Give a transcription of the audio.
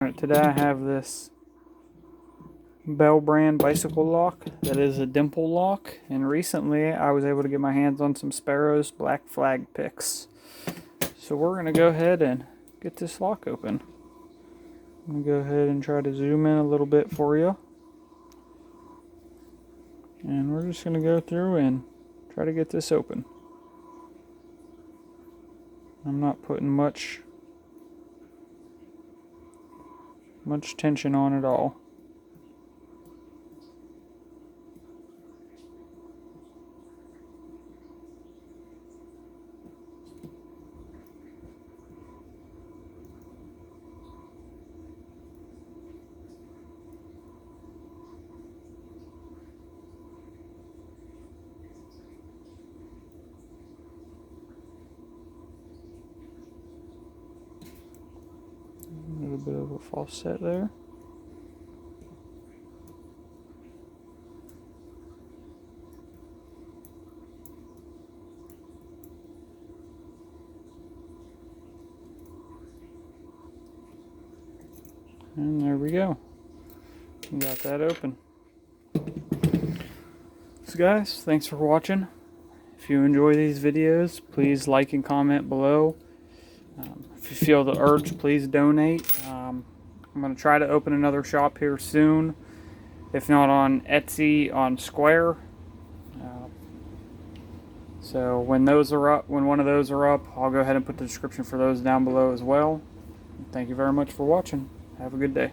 Alright, today I have this Bell brand bicycle lock that is a Dimple Lock, and recently I was able to get my hands on some Sparrow's Black Flag picks. So we're going to go ahead and get this lock open. I'm going to go ahead and try to zoom in a little bit for you. And we're just going to go through and try to get this open. I'm not putting much tension on at all. A little bit of a false set there. And there we go. We got that open. So guys, thanks for watching. If you enjoy these videos, please like and comment below. If you feel the urge, please donate. I'm going to try to open another shop here soon. If not on Etsy, on Square. So when those are up, when one of those are up, I'll go ahead and put the description for those down below as well. Thank you very much for watching. Have a good day.